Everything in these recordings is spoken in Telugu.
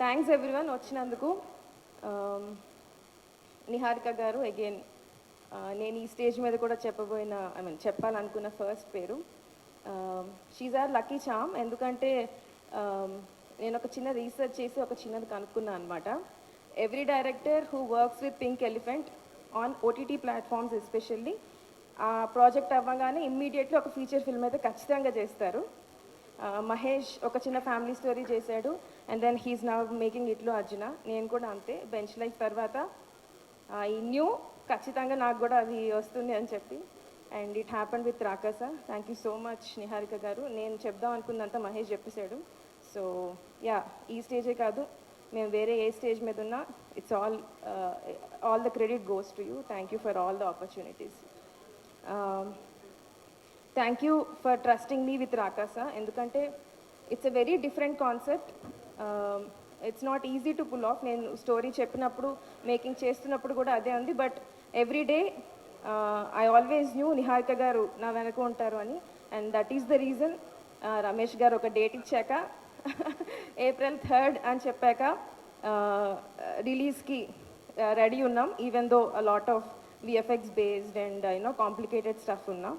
థ్యాంక్స్ ఎవ్రీవన్ వచ్చినందుకు. నిహారిక గారు అగైన్ నేను ఈ స్టేజ్ మీద కూడా చెప్పాలనుకున్న ఫస్ట్ పేరు. She's our lucky charm. ఎందుకంటే నేను ఒక చిన్న రీసెర్చ్ చేసి ఒక చిన్నది కనుక్కున్నాను అనమాట. Every director who works with pink elephant on OTT platforms especially ఆ ప్రాజెక్ట్ అవ్వగానే ఇమ్మీడియట్లీ ఒక ఫీచర్ ఫిల్మ్ అయితే ఖచ్చితంగా చేస్తారు. మహేష్ ఒక చిన్న ఫ్యామిలీ స్టోరీ చేశాడు and then he's now making ఇట్లో అర్జున. నేను కూడా అంతే. బెంచ్ లైఫ్ తర్వాత ఈ న్యూ ఖచ్చితంగా నాకు కూడా అది వస్తుంది అని చెప్పి అండ్ ఇట్ హ్యాపెండ్ విత్ రాకాస. Thank you so much Niharika గారు. నేను చెప్దాం అనుకున్నంత మహేష్ చెప్పేశాడు. సో యా, ఈ స్టేజే కాదు, మేము వేరే ఏ స్టేజ్ మీద ఉన్నా it's all the credit goes to you. Thank you for all the opportunities. Thank you for trusting me with Rakaasa. ఎందుకంటే it's a very different concept. It's not easy to pull off. నేను స్టోరీ చెప్పినప్పుడు మేకింగ్ చేస్తున్నప్పుడు కూడా అదే ఉంది. But every day I always knew Niharika garu నా వెనక ఉంటారు అని. And that is the reason Ramesh garu ఒక డేట్ ఇచ్చాక April 3rd అని చెప్పాక రిలీజ్కి రెడీ ఉన్నాం. Even though a lot of VFX based and complicated stuff ఉన్నాం.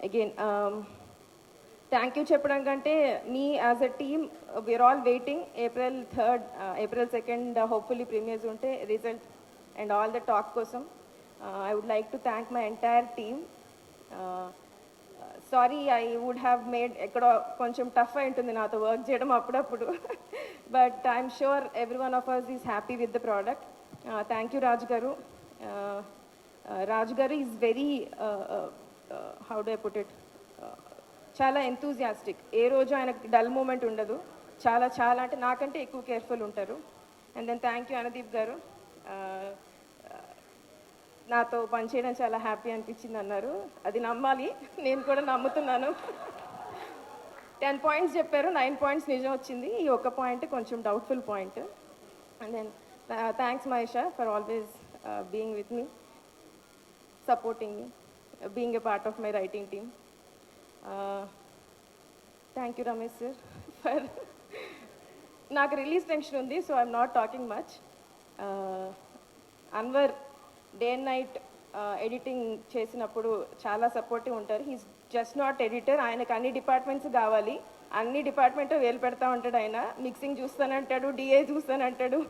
అగైన్ థ్యాంక్ యూ చెప్పడం కంటే మీ as a team we're all waiting April 3rd, April 2nd hopefully premieres ఉంటే result and all the talk కోసం I would like to thank my entire team. Sorry, I would have made ఎక్కడో కొంచెం టఫ్ అయి ఉంటుంది నాతో వర్క్ చేయడం అప్పుడప్పుడు. But I'm sure every one of us is happy with the product. Thank you Raju garu. Raju garu is very how do I put it, చాలా ఎంతూజియాస్టిక్. ఏ రోజు ఆయనకు డల్ మూమెంట్ ఉండదు. చాలా చాలా అంటే నాకంటే ఎక్కువ కేర్ఫుల్ ఉంటారు. And then thank you Anudeep garu. నాతో పనిచేయడం చాలా హ్యాపీ అనిపించింది అన్నారు. అది నమ్మాలి, నేను కూడా నమ్ముతున్నాను. 10 పాయింట్స్ చెప్పారు, 9 పాయింట్స్ నిజం వచ్చింది. ఈ ఒక్క పాయింట్ కొంచెం doubtful point. And then thanks Mahesh for always being with me, supporting me, being a part of my writing team. Thank you Ramesh sir for నాకు రిలీజ్ టెన్షన్ ఉంది, so I'm not talking much. Anwar day and night editing చేసినప్పుడు చాలా సపోర్టివ్ ఉంటారు. He's just not editor. ఆయనకు అన్ని డిపార్ట్మెంట్స్ కావాలి, అన్ని డిపార్ట్మెంట్ వేలు పెడతా ఉంటాడు. ఆయన మిక్సింగ్ చూస్తానంటాడు, డిఏ చూస్తానంటాడు,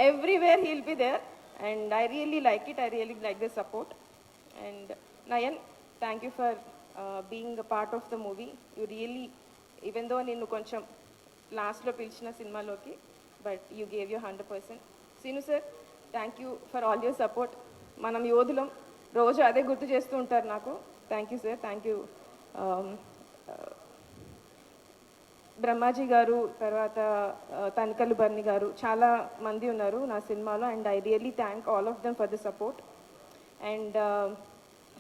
everywhere he'll be there. And I really like it. I really like the support. And Nayan, thank you for being a part of the movie. You really, even though ninnu koncham last lo pilchina cinema loki, but you gave your 100%. Sinu sir, thank you for all your support. Manam yodulam roju ade gurtu chestu untaru naku. Thank you sir. Thank you Brahmaji గారు, తర్వాత తనికలు బర్ని గారు, చాలా మంది ఉన్నారు నా సినిమాలో. And I really thank all of them for the support. And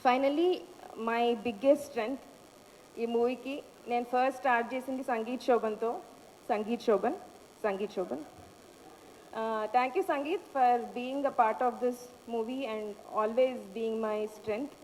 finally my biggest strength ఈ మూవీకి, నేను ఫస్ట్ స్టార్ట్ చేసింది సంగీత్ శోభన్తో. Sangeeth Shobhan, thank you Sangeeth for being a part of this movie and always being my strength.